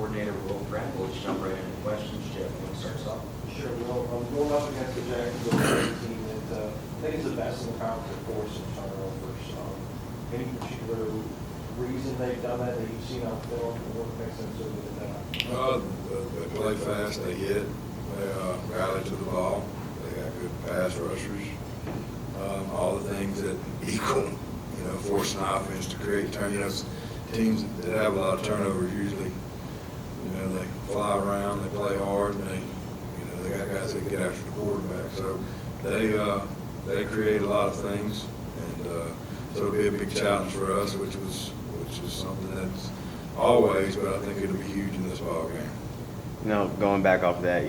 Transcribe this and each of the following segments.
coordinator, Will Brent. We'll just jump right into questions. Jeff, you want to start us off? Sure, well, going up against the Jacksonville team that I think is the best in the conference at forcing turnovers. Any particular reason they've done that you've seen on film, or what makes them so good at that? They play fast, they hit, they rally to the ball, they got good pass rushers. All the things that equal, forcing offense to create turnovers. Teams that have a lot of turnovers usually, they fly around, they play hard, and they got guys that get after the quarterback. So they create a lot of things, and so it'll be a big challenge for us, which is something that's always, but I think it'll be huge in this ball game. Going back off of that,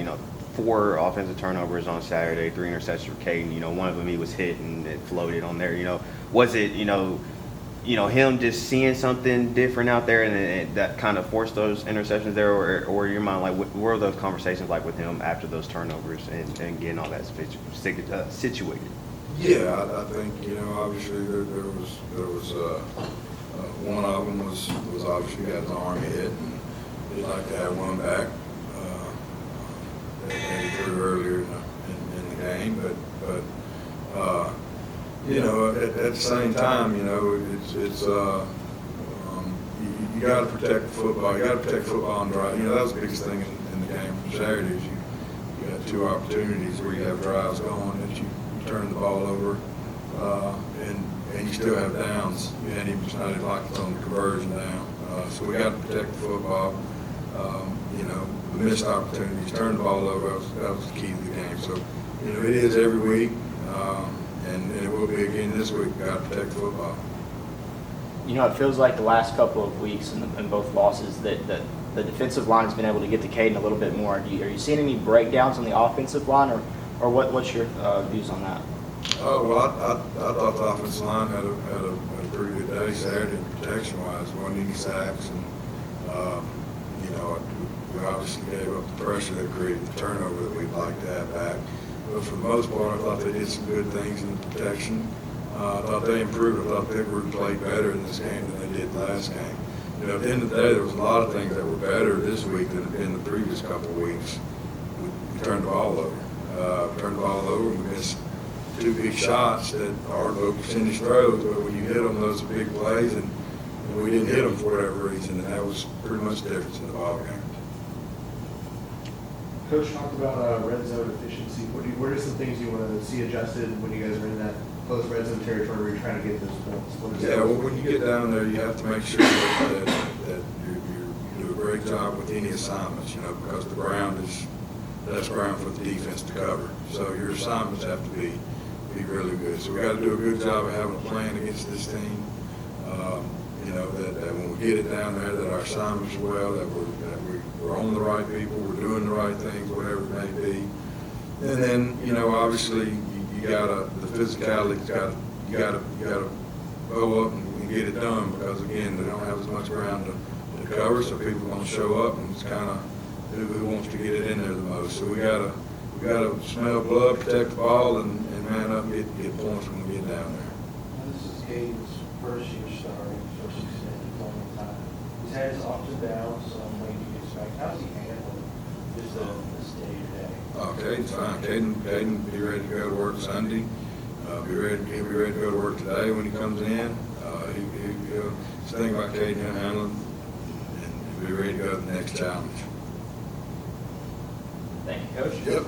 4 offensive turnovers on Saturday, 3 interceptions for Caden. One of them he was hit and it floated on there. Was it him just seeing something different out there and that kind of forced those interceptions there, or in your mind, like what were those conversations like with him after those turnovers and getting all that situated? Yeah, I think obviously there was one of them was obviously got his arm hit, and he'd like to have one back. That he threw earlier in the game, but at the same time, it's you got to protect the football. You got to protect football and drive. That was the biggest thing in the game from Saturday. Is you got 2 opportunities where you have drives going that you turn the ball over, and you still have downs. And he was not even like it's on the conversion down. So we got to protect the football. The missed opportunities, turn the ball over, that was the key to the game. So, it is every week, and it will be again this week. We've got to protect the football. It feels like the last couple of weeks in both losses that the defensive line has been able to get to Caden a little bit more. Are you seeing any breakdowns on the offensive line, or what's your views on that? Oh, well, I thought the offensive line had a pretty good day Saturday protection-wise. Wasn't any sacks, and we obviously gave up the pressure that created the turnover that we'd like to have back. But for the most part, I thought they did some good things in the protection. I thought they improved. I thought they played better in this game than they did last game. At the end of the day, there was a lot of things that were better this week than in the previous couple of weeks. We turned the ball over. We missed 2 big shots that are low percentage throws, but when you hit them, those are big plays, and we didn't hit them for whatever reason, and that was pretty much the difference in the ball game. Coach talked about red zone efficiency. What are some things you want to see adjusted when you guys are in that close red zone territory where you're trying to get those points? Yeah, well, when you get down there, you have to make sure that you do a great job with any assignments, because the ground is that's ground for the defense to cover. So your assignments have to be really good. So we got to do a good job of having a plan against this team. That when we get it down there, that our assignments are well, that we're on the right people, we're doing the right things, whatever it may be. And then, obviously, you gotta the physicality. You gotta go up and get it done, because again, they don't have as much ground to cover, so people are gonna show up, and it's kind of who wants to get it in there the most. So we gotta smell blood, protect the ball, and man up and get points when we get down there. This is Caden's first year starting, first extended playing time. He's had his ups and downs. When do you expect? How's he handling just this day-to-day? Oh, Caden's fine. Caden be ready to go to work Sunday. He'll be ready to go to work today when he comes in. He'll think about Caden handling, and he'll be ready to go to the next challenge. Thank you, Coach. Yep.